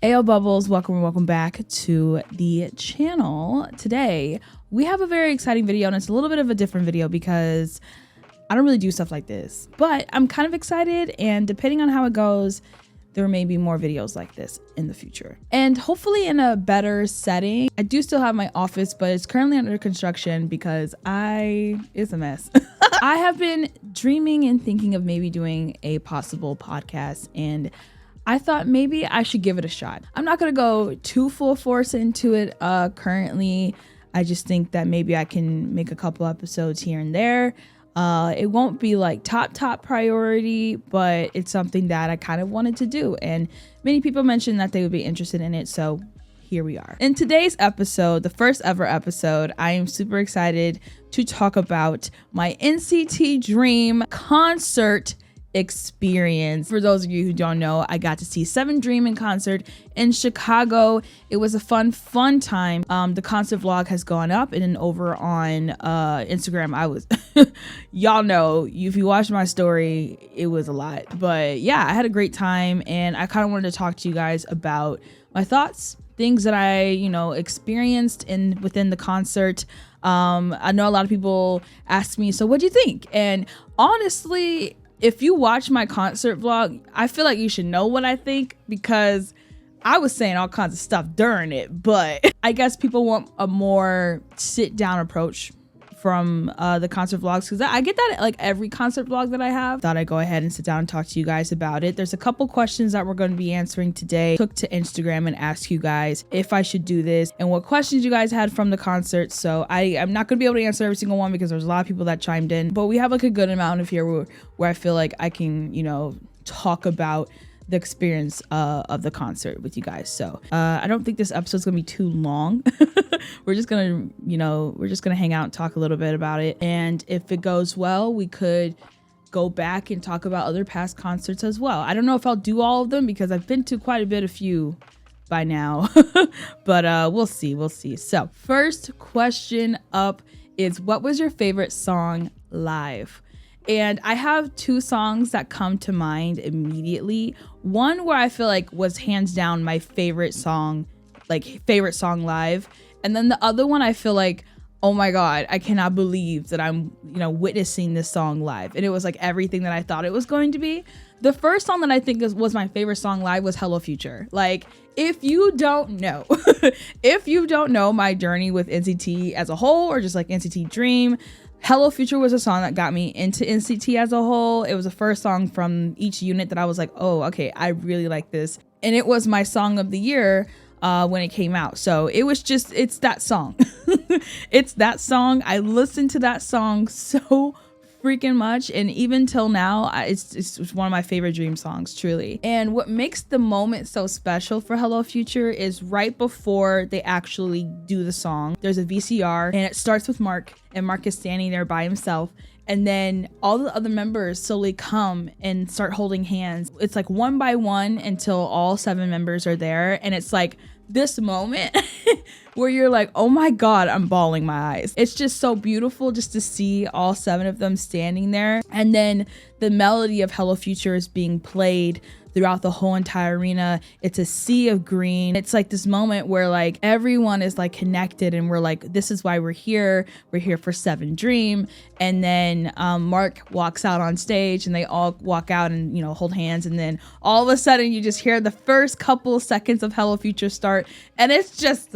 Heyo Bubbles, welcome back to the channel. Today we have a very exciting video, and it's a little bit of a different video because I don't really do stuff like this, but I'm kind of excited, and depending on how it goes, there may be more videos like this in the future, and hopefully in a better setting. I do still have my office, but it's currently under construction because it's a mess. I have been dreaming and thinking of maybe doing a possible podcast, and I thought maybe I should give it a shot. I'm not gonna go too full force into it currently. I just think that maybe I can make a couple episodes here and there. It won't be like top priority, but it's something that I kind of wanted to do, and many people mentioned that they would be interested in it, so here we are. In today's episode, the first ever episode, I am super excited to talk about my NCT Dream concert experience. For those of you who don't know, I got to see Seven Dream in concert in Chicago. It was a fun time. The concert vlog has gone up, and then over on Instagram, I was y'all know, if you watched my story, it was a lot, but yeah, I had a great time, and I kind of wanted to talk to you guys about my thoughts, things that I experienced within the concert. I know a lot of people ask me, so what do you think? And honestly, if you watch my concert vlog, I feel like you should know what I think, because I was saying all kinds of stuff during it, but I guess people want a more sit down approach from the concert vlogs, because I get that at like every concert vlog that I have. Thought I'd go ahead and sit down and talk to you guys about it. There's a couple questions that we're going to be answering today. Took to Instagram and asked you guys if I should do this and what questions you guys had from the concert. So I'm not going to be able to answer every single one because there's a lot of people that chimed in, but we have like a good amount of here where I feel like I can talk about the experience of the concert with you guys. So I don't think this episode's gonna be too long. we're just gonna hang out and talk a little bit about it, and if it goes well, we could go back and talk about other past concerts as well. I don't know if I'll do all of them because I've been to quite a few by now, but we'll see. So first question up is, what was your favorite song live? And I have two songs that come to mind immediately. One where I feel like was hands down my favorite song live. And then the other one, I feel like, oh my God, I cannot believe that I'm, witnessing this song live. And it was like everything that I thought it was going to be. The first song that I think was my favorite song live was Hello Future. Like, if you don't know, my journey with NCT as a whole, or just like NCT Dream, Hello Future was a song that got me into NCT as a whole. It was the first song from each unit that I was like, oh, okay, I really like this. And it was my song of the year when it came out. So it's that song. It's that song. I listened to that song so freaking much, and even till now, it's one of my favorite Dream songs, truly. And what makes the moment so special for Hello Future is right before they actually do the song, there's a VCR, and it starts with Mark, and Mark is standing there by himself, and then all the other members slowly come and start holding hands. It's like one by one until all 7 members are there, and it's like this moment where you're like, oh my God, I'm bawling my eyes. It's just so beautiful just to see all 7 of them standing there. And then the melody of Hello Future is being played throughout the whole entire arena. It's a sea of green. It's like this moment where like everyone is like connected, and we're like, this is why we're here. We're here for Seven Dream. And then Mark walks out on stage, and they all walk out and hold hands, and then all of a sudden you just hear the first couple seconds of Hello Future start, and it's just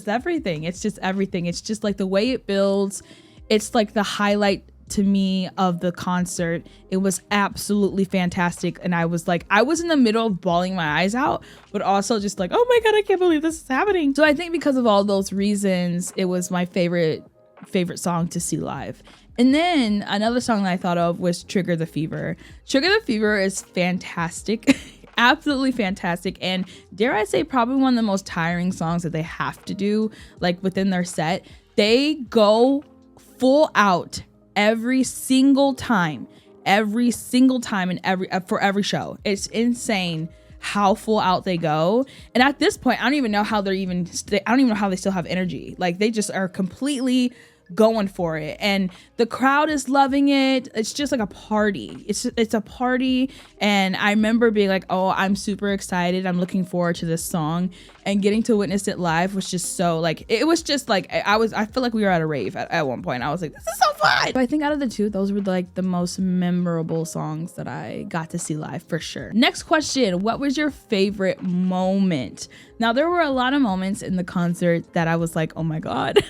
everything. It's just everything. It's just like the way it builds. It's like the highlight to me of the concert. It was absolutely fantastic, and I was in the middle of bawling my eyes out, but also just like, oh my God, I can't believe this is happening. So I think because of all those reasons, it was my favorite song to see live. And then another song that I thought of was Trigger the Fever. Trigger the Fever is fantastic. Absolutely fantastic, and dare I say, probably one of the most tiring songs that they have to do like within their set. They go full out every single time and for every show. It's insane how full out they go. And at this point, I don't even know how they still have energy. Like, they just are completely going for it, and the crowd is loving it. It's just like a party. It's a party, and I remember being like, oh, I'm super excited. I'm looking forward to this song, and getting to witness it live was just so like, it was just like, I feel like we were at a rave at one point. I was like, this is so fun. So I think out of the two, those were like the most memorable songs that I got to see live for sure. Next question, what was your favorite moment? Now, there were a lot of moments in the concert that I was like, oh my God.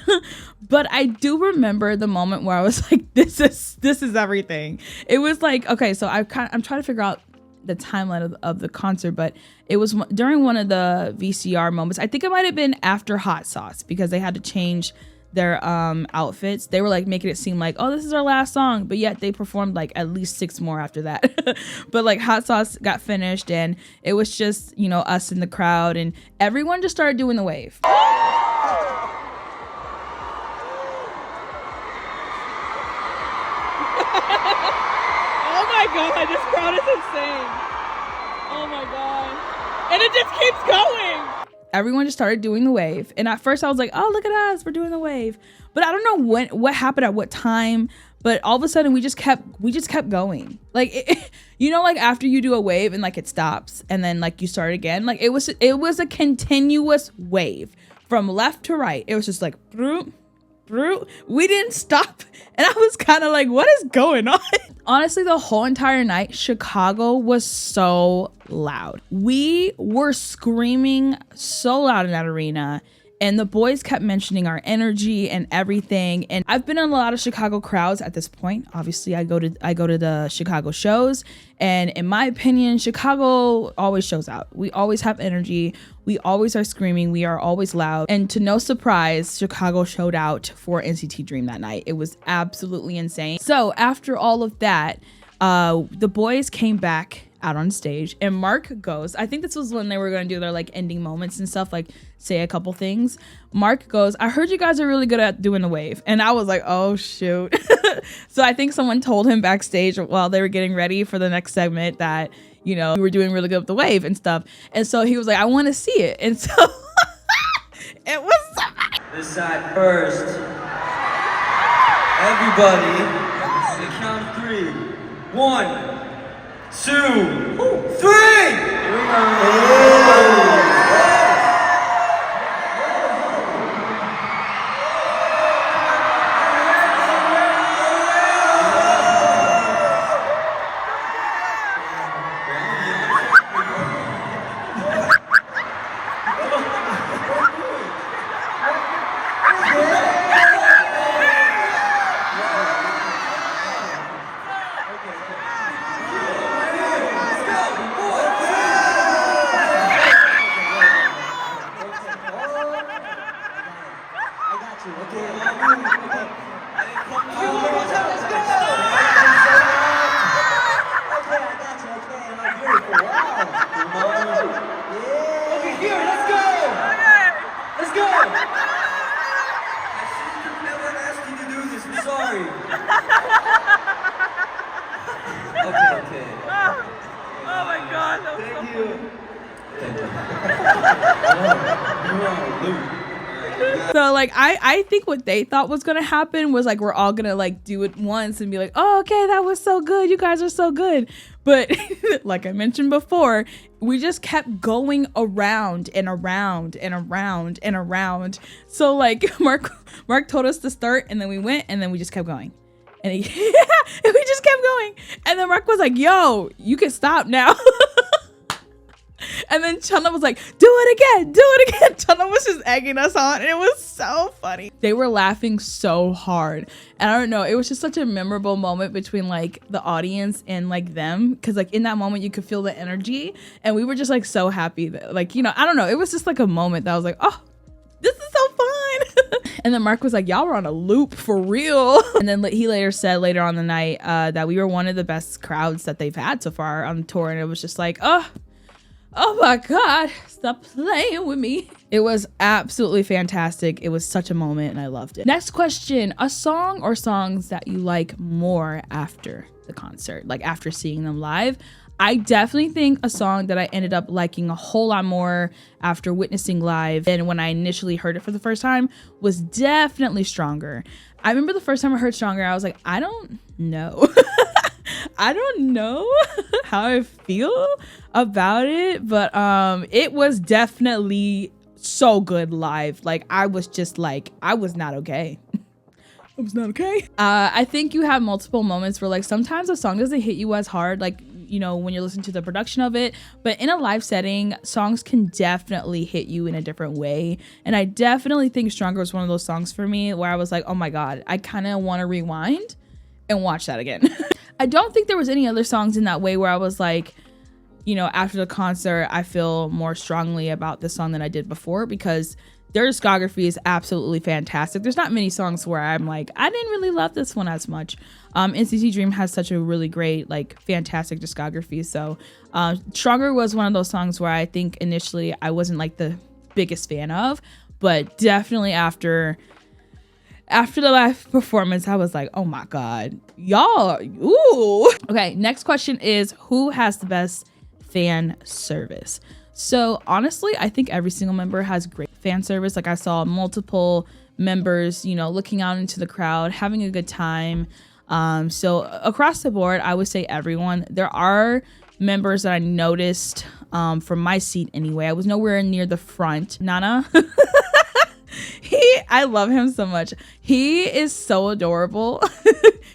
But I do remember the moment where I was like, this is everything. It was like, okay, so I'm trying to figure out the timeline of the concert, but it was during one of the VCR moments. I think it might have been after Hot Sauce, because they had to change their outfits. They were like making it seem like, oh, this is our last song, but yet they performed like at least 6 more after that. But like Hot Sauce got finished, and it was just, you know, us in the crowd, and everyone just started doing the wave. Oh my God, this crowd is insane. Oh my God. And it just keeps going. Everyone just started doing the wave. And at first I was like, oh, look at us, we're doing the wave. But I don't know what happened at what time, but all of a sudden we just kept going. Like, you know, like after you do a wave and like it stops and then like you start again, like it was a continuous wave from left to right. It was just like, we didn't stop. And I was kind of like, what is going on? Honestly, the whole entire night, Chicago was so loud. We were screaming so loud in that arena, and the boys kept mentioning our energy and everything. And I've been in a lot of Chicago crowds at this point. Obviously, I go to the Chicago shows, and in my opinion, Chicago always shows out. We always have energy. We always are screaming. We are always loud. And to no surprise, Chicago showed out for NCT Dream that night. It was absolutely insane. So after all of that, the boys came back out on stage, and Mark goes, I think this was when they were going to do their like ending moments and stuff, like say a couple things. Mark goes, I heard you guys are really good at doing the wave. And I was like, oh shoot. So I think someone told him backstage while they were getting ready for the next segment that, you know, we were doing really good with the wave and stuff. And so he was like, I want to see it. And so it was so funny. This side first. Everybody, on the count of 3. 1, 2, 3! Here we go. So like I think what they thought was gonna happen was like we're all gonna like do it once and be like, oh, okay, that was so good, you guys are so good. But like I mentioned before, we just kept going around and around and around and around. So like Mark told us to start, and then we went, and then we just kept going. And, and we just kept going. And then Mark was like, yo, you can stop now. And then Chana was like, do it again. Chana was just egging us on, and it was so funny. They were laughing so hard. And I don't know, it was just such a memorable moment between like the audience and like them. Cause like in that moment you could feel the energy, and we were just like so happy that like, you know, I don't know. It was just like a moment that I was like, oh, this is so fun. And then Mark was like, y'all were on a loop for real. And then he later said later on the night that we were one of the best crowds that they've had so far on tour. And it was just like, oh, Oh my God, stop playing with me. It was absolutely fantastic. It was such a moment and I loved it. Next question, a song or songs that you like more after the concert, like after seeing them live. I definitely think a song that I ended up liking a whole lot more after witnessing live than when I initially heard it for the first time was definitely Stronger. I remember the first time I heard Stronger, I was like, I don't know. I don't know how I feel about it, but it was definitely so good live. Like I was just like, I was not okay. I was not okay. I think you have multiple moments where like sometimes a song doesn't hit you as hard, like, you know, when you're listening to the production of it, but in a live setting, songs can definitely hit you in a different way. And I definitely think Stronger was one of those songs for me where I was like, oh my God, I kind of want to rewind and watch that again. I don't think there was any other songs in that way where I was like, you know, after the concert, I feel more strongly about this song than I did before because their discography is absolutely fantastic. There's not many songs where I'm like, I didn't really love this one as much. NCT Dream has such a really great, like, fantastic discography. So Stronger was one of those songs where I think initially I wasn't like the biggest fan of, but definitely after the live performance, I was like, oh my God, y'all, ooh. Okay, next question is, who has the best fan service? So honestly, I think every single member has great fan service. Like I saw multiple members, you know, looking out into the crowd, having a good time. So across the board, I would say everyone. There are members that I noticed from my seat anyway. I was nowhere near the front. Nana. I love him so much. He is so adorable.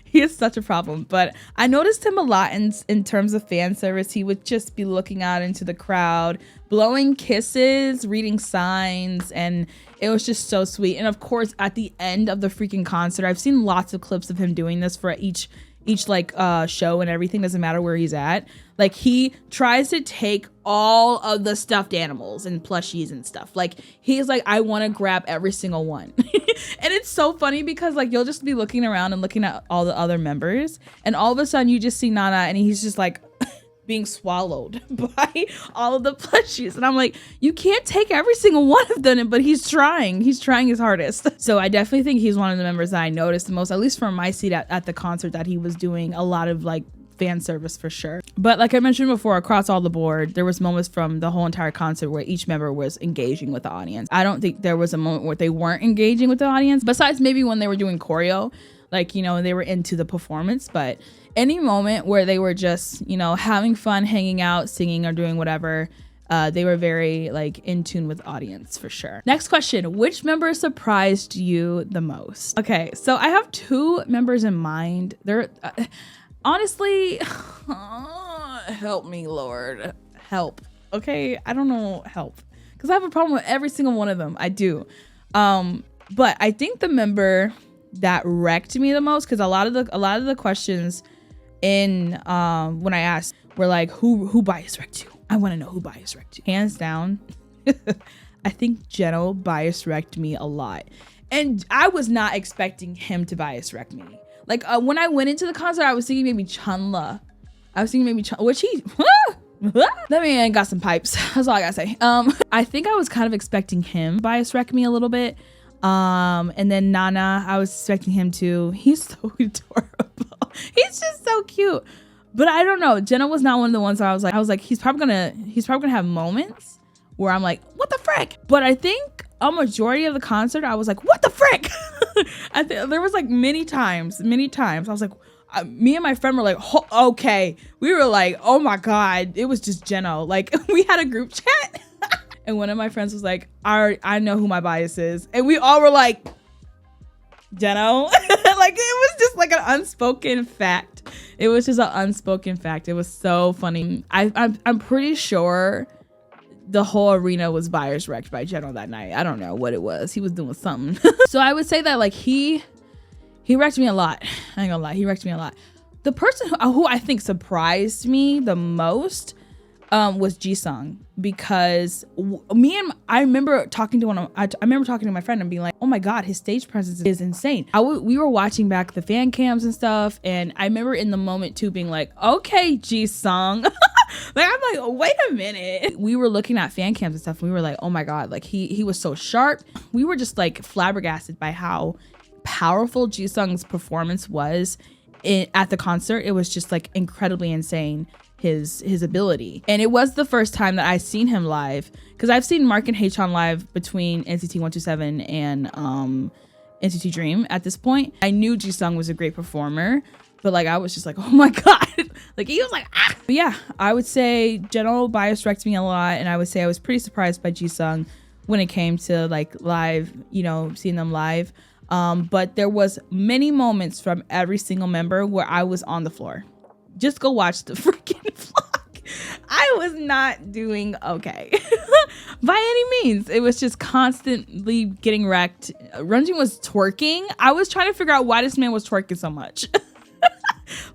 He is such a problem, but I noticed him a lot in terms of fan service. He would just be looking out into the crowd, blowing kisses, reading signs, and it was just so sweet. And of course, at the end of the freaking concert, I've seen lots of clips of him doing this for each like show and everything. Doesn't matter where he's at. Like he tries to take all of the stuffed animals and plushies and stuff. Like he's like, I want to grab every single one. And it's so funny because like you'll just be looking around and looking at all the other members, and all of a sudden you just see Nana and he's just like being swallowed by all of the plushies. And I'm like, you can't take every single one of them, but he's trying his hardest. So I definitely think he's one of the members that I noticed the most, at least from my seat at the concert, that he was doing a lot of like fan service for sure. But like I mentioned before, across all the board, there was moments from the whole entire concert where each member was engaging with the audience. I don't think there was a moment where they weren't engaging with the audience, besides maybe when they were doing choreo, like, you know, they were into the performance. But any moment where they were just, you know, having fun, hanging out, singing, or doing whatever, they were very like in tune with audience for sure. Next question, which member surprised you the most? Okay, so I have two members in mind. They're honestly, help me, Lord, help. Okay, I don't know, help, because I have a problem with every single one of them. I do, but I think the member that wrecked me the most, because a lot of the questions in when I asked were like, who bias wrecked you? I want to know who bias wrecked you. Hands down, I think Jeno bias wrecked me a lot, and I was not expecting him to bias wreck me. Like when I went into the concert, I was thinking maybe Chunla. Which he that man got some pipes. That's all I gotta say. I think I was kind of expecting him bias wreck me a little bit. And then Nana, I was expecting him to. He's so adorable. He's just so cute. But I don't know. Jenna was not one of the ones where I was like, he's probably gonna have moments where I'm like, what the frick? But I think a majority of the concert, I was like, what the frick? There was like many times. I was like, me and my friend were like, okay. We were like, oh my God. It was just Jeno. Like we had a group chat. And one of my friends was like, I know who my bias is. And we all were like, Jeno. Like it was just like an unspoken fact. It was just an unspoken fact. It was so funny. I'm pretty sure the whole arena was bias wrecked by Jeno that night. I don't know what it was. He was doing something. So I would say that like he wrecked me a lot. I ain't gonna lie. He wrecked me a lot. The person who I think surprised me the most, was Jisung, because I remember talking to my friend and being like, oh my god, his stage presence is insane. We were watching back the fan cams and stuff, and I remember in the moment too being like, okay, Jisung. Like, I'm like, wait a minute. We were looking at fan cams and stuff, and we were like, oh my god, like he was so sharp. We were just like flabbergasted by how powerful Jisung's performance was at the concert. It was just like incredibly insane, his ability. And it was the first time that I seen him live, because I've seen Mark and Haechan live between NCT 127 and NCT Dream. At this point, I knew Jisung was a great performer, but like I was just like, oh my god. Like he was like, ah. But yeah, I would say general bias wrecked me a lot, and I would say I was pretty surprised by Jisung when it came to like live, you know, seeing them live. But there was many moments from every single member where I was on the floor. Just go watch the freaking vlog. I was not doing okay by any means. It was just constantly getting wrecked. Renjin was twerking. I was trying to figure out why this man was twerking so much.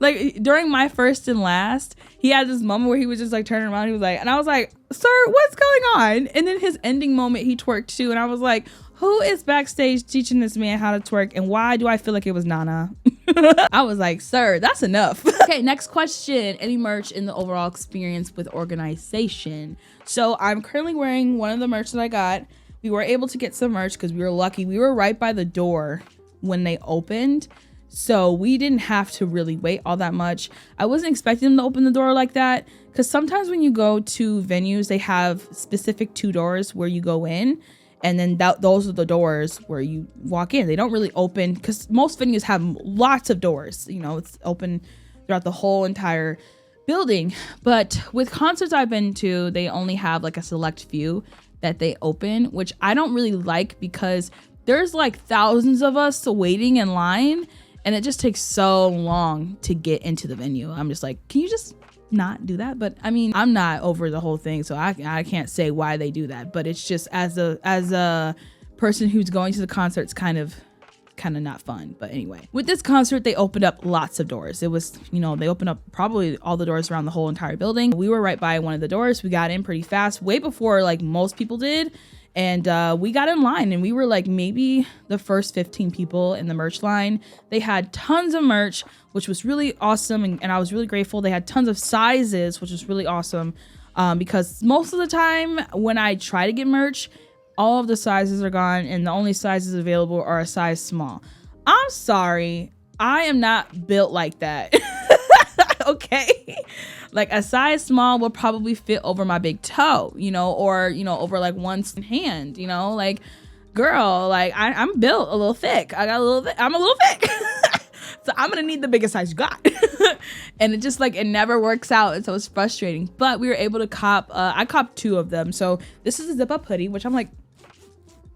Like during my first and last, he had this moment where he was just like turning around. He was like, and I was like, sir, what's going on? And then his ending moment, he twerked too. And I was like, who is backstage teaching this man how to twerk? And why do I feel like it was Nana? I was like, sir, that's enough. Okay, next question. Any merch in the overall experience with organization? So I'm currently wearing one of the merch that I got. We were able to get some merch because we were lucky. We were right by the door when they opened, so we didn't have to really wait all that much. I wasn't expecting them to open the door like that, because sometimes when you go to venues, they have specific 2 doors where you go in, and then those are the doors where you walk in. They don't really open, because most venues have lots of doors. You know, it's open throughout the whole entire building. But with concerts I've been to, they only have like a select few that they open, which I don't really like, because there's like thousands of us waiting in line, and it just takes so long to get into the venue. I'm just like, can you just not do that? But I mean, I'm not over the whole thing, so I can't say why they do that. But it's just as a person who's going to the concert, it's kind of not fun. But anyway, with this concert, they opened up lots of doors. It was, you know, they opened up probably all the doors around the whole entire building. We were right by one of the doors. We got in pretty fast, way before like most people did. And we got in line, and we were like maybe the first 15 people in the merch line. They had tons of merch, which was really awesome. And I was really grateful. They had tons of sizes, which was really awesome. Because most of the time when I try to get merch, all of the sizes are gone, and the only sizes available are a size small. I'm sorry. I am not built like that. Okay. Like a size small will probably fit over my big toe, you know, or, you know, over like one hand, you know, like, girl, like I'm built a little thick. I'm a little thick. So I'm going to need the biggest size you got. And it just like, it never works out. And so it's frustrating, but we were able to cop, I copped 2 of them. So this is a zip up hoodie, which I'm like,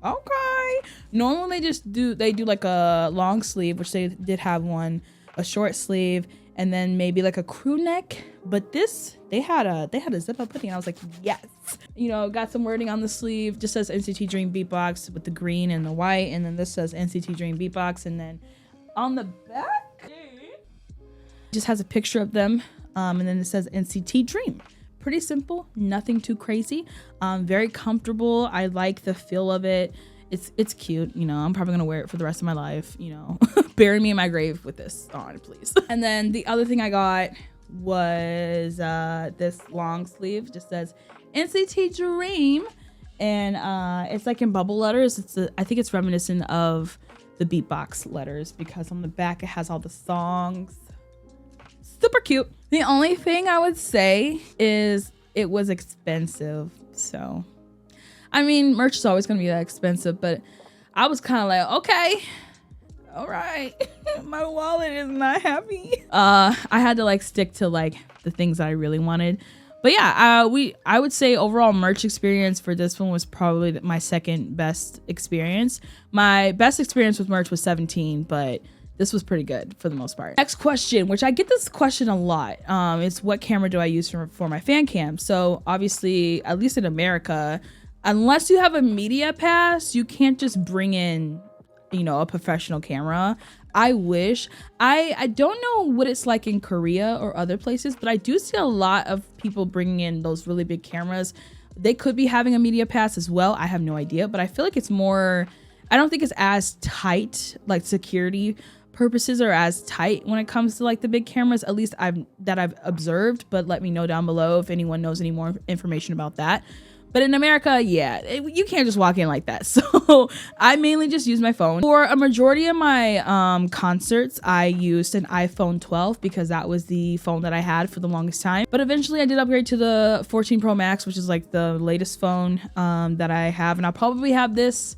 okay. Normally they do like a long sleeve, which they did have one, a short sleeve, and then maybe like a crew neck. But this, they had a zip up hoodie, and I was like, yes. You know, got some wording on the sleeve, just says NCT Dream Beatbox with the green and the white, and then this says NCT Dream Beatbox, and then on the back just has a picture of them, and then it says NCT Dream. Pretty simple, nothing too crazy. Very comfortable. I like the feel of it. It's cute, you know. I'm probably gonna wear it for the rest of my life, you know. Bury me in my grave with this on, please. And then the other thing I got was this long sleeve, just says NCT Dream, and it's like in bubble letters. I think it's reminiscent of the beatbox letters, because on the back it has all the songs. Super cute. The only thing I would say is it was expensive. So I mean, merch is always gonna be that expensive, but I was kind of like, okay, all right. My wallet is not happy. I had to like stick to like the things that I really wanted. But yeah, I would say overall merch experience for this one was probably my second best experience. My best experience with merch was 17, but this was pretty good for the most part. Next question, which I get this question a lot, is what camera do I use for my fan cam? So obviously, at least in America, unless you have a media pass, you can't just bring in, you know, a professional camera. I wish. I don't know what it's like in Korea or other places, but I do see a lot of people bringing in those really big cameras. They could be having a media pass as well. I have no idea, but I feel like it's more, I don't think it's as tight, like security purposes are as tight when it comes to like the big cameras, at least I've observed, but let me know down below if anyone knows any more information about that. But in America, yeah, you can't just walk in like that. So I mainly just use my phone. For a majority of my concerts, I used an iPhone 12 because that was the phone that I had for the longest time. But eventually I did upgrade to the 14 Pro Max, which is like the latest phone that I have. And I'll probably have this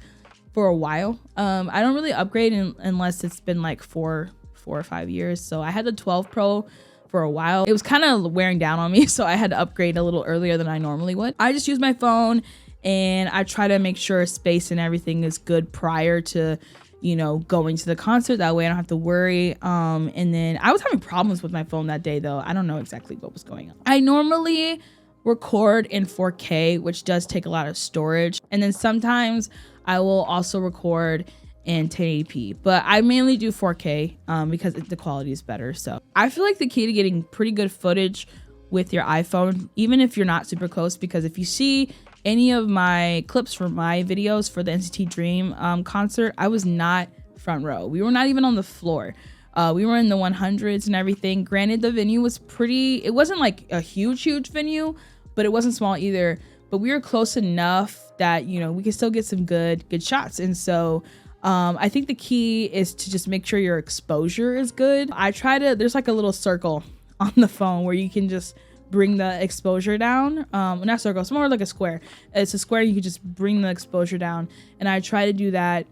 for a while. I don't really upgrade unless it's been like four or 5 years. So I had the 12 Pro for a while. It was kind of wearing down on me, so I had to upgrade a little earlier than I normally would. I just use my phone and I try to make sure space and everything is good prior to, you know, going to the concert. That way I don't have to worry. And then I was having problems with my phone that day though. I don't know exactly what was going on. I normally record in 4K, which does take a lot of storage. And then sometimes I will also record in 1080p, but I mainly do 4K because the quality is better. So I feel like the key to getting pretty good footage with your iPhone, even if you're not super close, because if you see any of my clips from my videos for the NCT Dream concert, I was not front row. We were not even on the floor. We were in the 100s and everything. Granted, the venue was pretty, it wasn't like a huge venue, but it wasn't small either. But we were close enough that, you know, we could still get some good shots. And so I think the key is to just make sure your exposure is good. I try to, there's like a little circle on the phone where you can just bring the exposure down. Not circle, it's more like a square. It's a square, you can just bring the exposure down. And I try to do that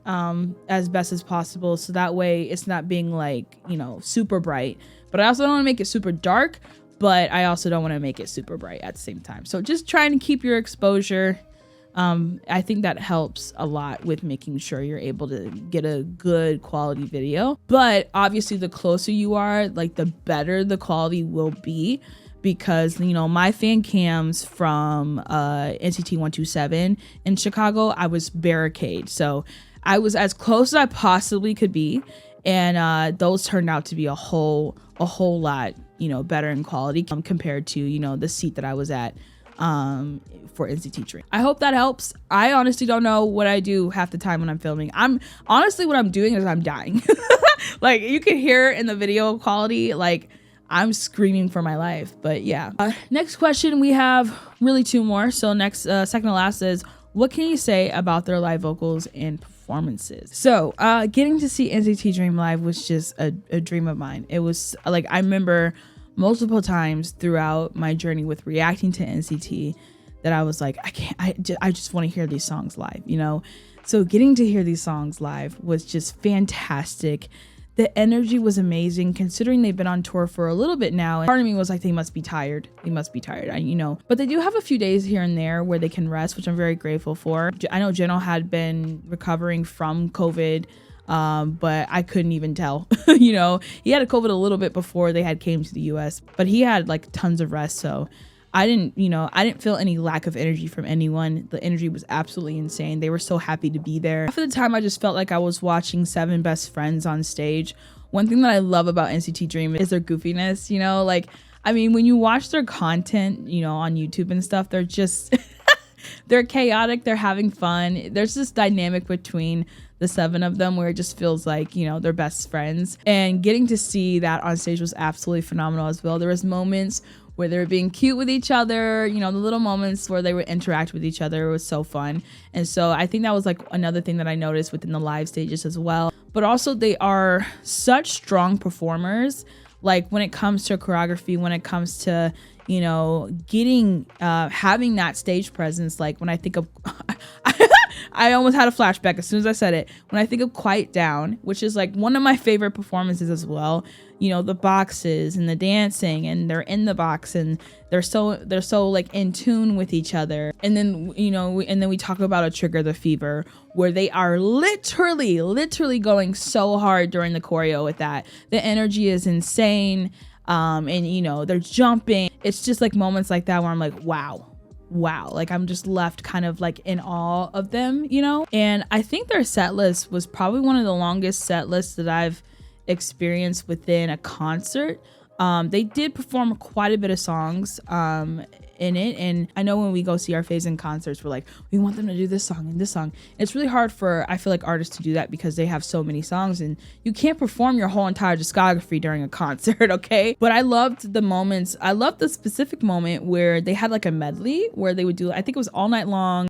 as best as possible. So that way it's not being like, you know, super bright. But I also don't want to make it super dark, but I also don't want to make it super bright at the same time. So just trying to keep your exposure. I think that helps a lot with making sure you're able to get a good quality video. But obviously the closer you are, like the better the quality will be, because, you know, my fan cams from NCT 127 in Chicago, I was barricade. So I was as close as I possibly could be. And those turned out to be a whole lot, you know, better in quality compared to, you know, the seat that I was at for NCT Dream. I hope that helps. I honestly don't know what I do half the time when I'm filming. What I'm doing is I'm dying. Like you can hear in the video quality, like I'm screaming for my life. But yeah. Next question, we have really two more. So next, second to last is, what can you say about their live vocals and performances? So getting to see NCT Dream live was just a dream of mine. It was like, I remember multiple times throughout my journey with reacting to NCT that I was like, I just want to hear these songs live, you know? So getting to hear these songs live was just fantastic. The energy was amazing, considering they've been on tour for a little bit now. And part of me was like, they must be tired. You know, but they do have a few days here and there where they can rest, which I'm very grateful for. I know Jeno had been recovering from COVID, but I couldn't even tell. You know, he had a COVID a little bit before they had came to the US, but he had like tons of rest. So I didn't feel any lack of energy from anyone. The energy was absolutely insane. They were so happy to be there. Half of the time I just felt like I was watching 7 best friends on stage. One thing that I love about NCT Dream is their goofiness, you know, like, I mean, when you watch their content, you know, on YouTube and stuff, they're just, they're chaotic. They're having fun. There's this dynamic between the 7 of them where it just feels like, you know, they're best friends. And getting to see that on stage was absolutely phenomenal as well. There was moments where they were being cute with each other, you know, the little moments where they would interact with each other. It was so fun. And so I think that was like another thing that I noticed within the live stages as well. But also they are such strong performers, like when it comes to choreography, when it comes to, you know, getting, having that stage presence. Like when I think of, I almost had a flashback as soon as I said it. When I think of Quiet Down, which is like one of my favorite performances as well, you know, the boxes and the dancing, and they're in the box and they're so like in tune with each other. And then, you know, and then we talk about A Trigger the Fever, where they are literally going so hard during the choreo with that. The energy is insane. And you know, they're jumping. It's just like moments like that where I'm like, wow, like I'm just left kind of like in awe of them, you know? And I think their set list was probably one of the longest set lists that I've experience within a concert. They did perform quite a bit of songs in it, and I know when we go see our faves in concerts, we're like, we want them to do this song and this song. It's really hard for, I feel like, artists to do that because they have so many songs and you can't perform your whole entire discography during a concert, okay? But I loved the moments. I loved the specific moment where they had like a medley where they would do, I think it was All Night Long,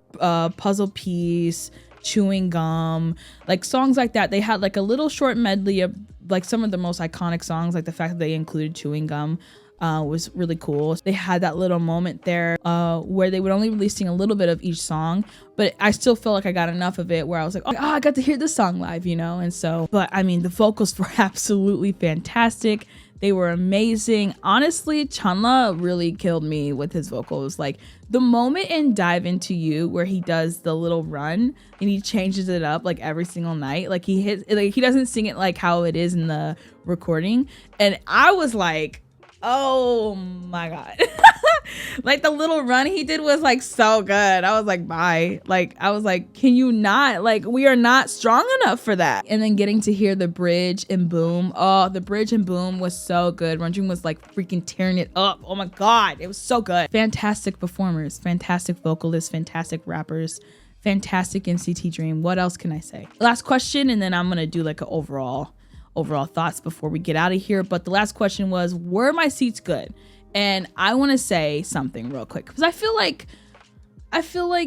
Puzzle Piece, Chewing Gum, like songs like that. They had like a little short medley of like some of the most iconic songs. Like the fact that they included Chewing Gum was really cool. They had that little moment there where they would only releasing a little bit of each song, but I still feel like I got enough of it where I was like, oh, I got to hear this song live, you know? And so, but I mean, the vocals were absolutely fantastic. They were amazing. Honestly, Chanla really killed me with his vocals. Like the moment in Dive Into You where he does the little run and he changes it up like every single night. Like he hits, like he doesn't sing it like how it is in the recording. And I was like, oh my God. Like the little run he did was like so good. I was like, bye. Like I was like, can you not? Like we are not strong enough for that. And then getting to hear the bridge and boom. Oh, the bridge and boom was so good. Renjun was like freaking tearing it up. Oh my God, it was so good. Fantastic performers, fantastic vocalists, fantastic rappers, fantastic NCT Dream. What else can I say? Last question, and then I'm gonna do like an overall thoughts before we get out of here. But the last question was, were my seats good? And I want to say something real quick because I feel like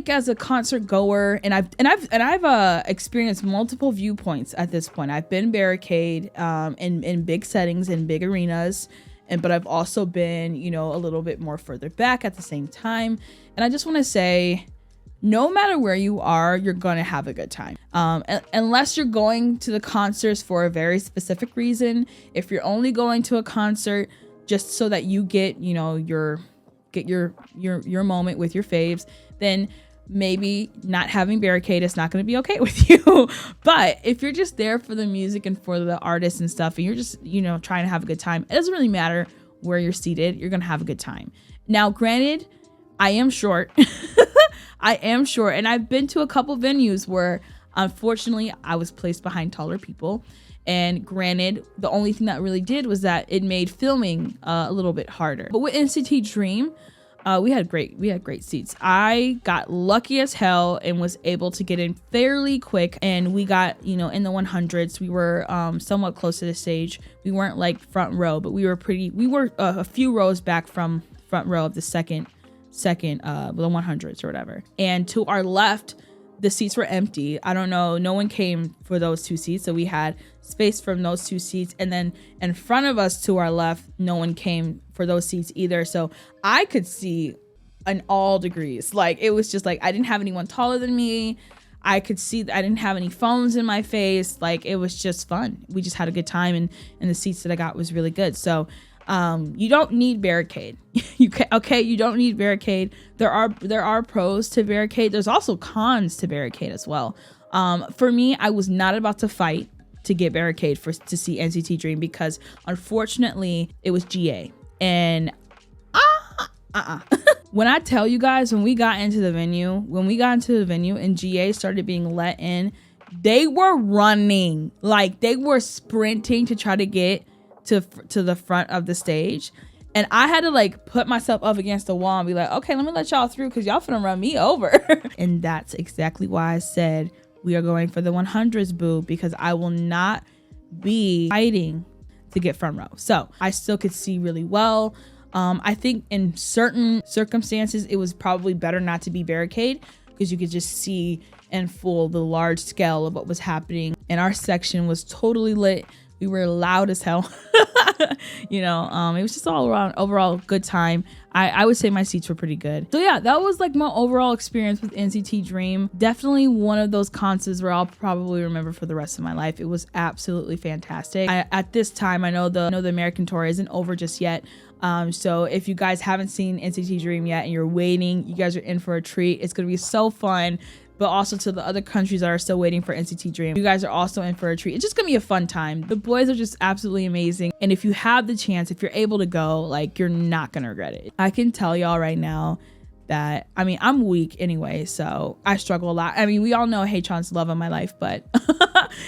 as a concert goer, and I've experienced multiple viewpoints at this point. I've been barricade in big settings in big arenas, but I've also been, you know, a little bit more further back at the same time. And I just want to say, no matter where you are, you're going to have a good time. Unless you're going to the concerts for a very specific reason. If you're only going to a concert just so that you get, you know, your moment with your faves, then maybe not having barricade is not going to be okay with you. But if you're just there for the music and for the artists and stuff, and you're just, you know, trying to have a good time, it doesn't really matter where you're seated. You're going to have a good time. Now, granted, I am short. I am short, and I've been to a couple venues where unfortunately I was placed behind taller people. And granted, the only thing that really did was that it made filming a little bit harder. But with NCT Dream, we had great seats. I got lucky as hell and was able to get in fairly quick, and we got, you know, in the 100s. We were somewhat close to the stage. We weren't like front row, but we were a few rows back from front row of the second the 100s or whatever. And to our left, the seats were empty. I don't know, no one came for those two seats, so we had space from those two seats. And then in front of us to our left, no one came for those seats either, so I could see in all degrees. Like it was just like I didn't have anyone taller than me. I could see I didn't have any phones in my face. Like it was just fun. We just had a good time, and the seats that I got was really good. So you don't need barricade. You don't need barricade. There are pros to barricade. There's also cons to barricade as well. For me, I was not about to fight to get barricade to see NCT Dream because unfortunately it was GA. And when I tell you guys, when we got into the venue and GA started being let in, they were running, like they were sprinting to try to get to the front of the stage. And I had to like put myself up against the wall and be like, okay, let me let y'all through because y'all finna run me over. And that's exactly why I said we are going for the 100s, boo, because I will not be fighting to get front row. So I still could see really well. I think in certain circumstances, it was probably better not to be barricade because you could just see in full the large scale of what was happening. And our section was totally lit. We were loud as hell. You know, it was just all around overall good time. I would say my seats were pretty good. So yeah, that was like my overall experience with NCT Dream. Definitely one of those concerts where I'll probably remember for the rest of my life. It was absolutely fantastic. At this time, I know the American tour isn't over just yet. So if you guys haven't seen NCT Dream yet and you're waiting, you guys are in for a treat. It's gonna be so fun. But also to the other countries that are still waiting for NCT Dream, you guys are also in for a treat. It's just gonna be a fun time. The boys are just absolutely amazing. And if you have the chance, if you're able to go, like you're not gonna regret it. I can tell y'all right now that, I mean, I'm weak anyway, so I struggle a lot. I mean, we all know Haechan's the love of my life, but,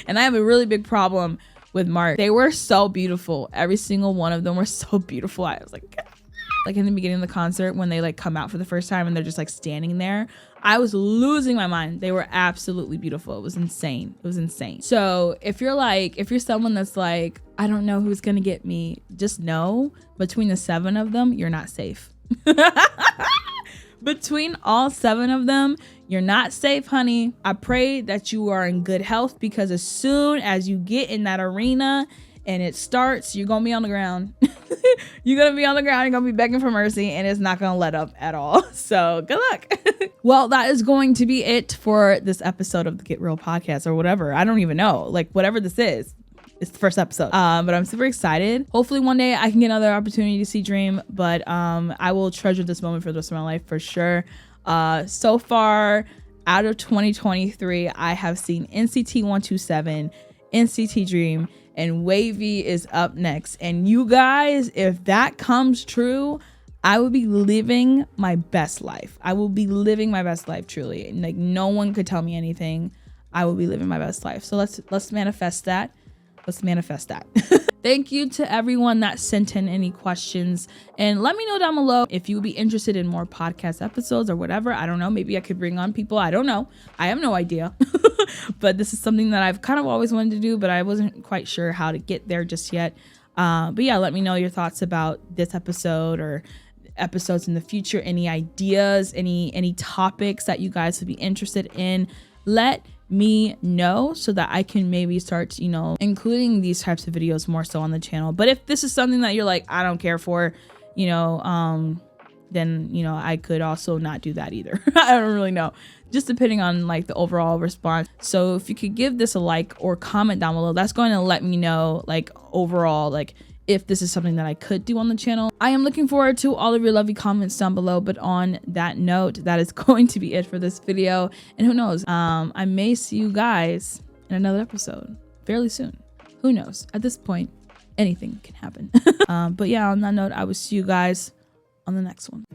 and I have a really big problem with Mark. They were so beautiful. Every single one of them were so beautiful. I was like in the beginning of the concert when they like come out for the first time and they're just like standing there, I was losing my mind. They were absolutely beautiful. It was insane. It was insane. So if you're someone that's like, I don't know who's gonna get me, just know between the 7 of them, you're not safe. Between all 7 of them, you're not safe, honey. I pray that you are in good health, because as soon as you get in that arena and it starts, you're gonna be on the ground. You're gonna be on the ground, you're gonna be begging for mercy, and it's not gonna let up at all. So good luck. Well, that is going to be it for this episode of the Get Real podcast, or whatever. I don't even know, like whatever this is. It's the first episode, but I'm super excited. Hopefully one day I can get another opportunity to see Dream, but I will treasure this moment for the rest of my life for sure. So far out of 2023, I have seen NCT 127, NCT Dream, and Wavy is up next. And you guys, if that comes true, I will be living my best life. I will be living my best life, truly. Like, no one could tell me anything. I will be living my best life. So let's manifest that. Let's manifest that. Thank you to everyone that sent in any questions, and let me know down below if you would be interested in more podcast episodes or whatever. I don't know. Maybe I could bring on people. I don't know. I have no idea. But this is something that I've kind of always wanted to do, but I wasn't quite sure how to get there just yet. But yeah, let me know your thoughts about this episode or episodes in the future. Any ideas, any topics that you guys would be interested in. Let me know so that I can maybe start, including these types of videos more so on the channel. But if this is something that you're like, I don't care for, then, I could also not do that either. I don't really know. Just depending on like the overall response. So if you could give this a like or comment down below, that's going to let me know like overall, like if this is something that I could do on the channel. I am looking forward to all of your lovely comments down below. But on that note, that is going to be it for this video. And who knows, I may see you guys in another episode fairly soon. Who knows? At this point, anything can happen. But yeah, on that note, I will see you guys on the next one.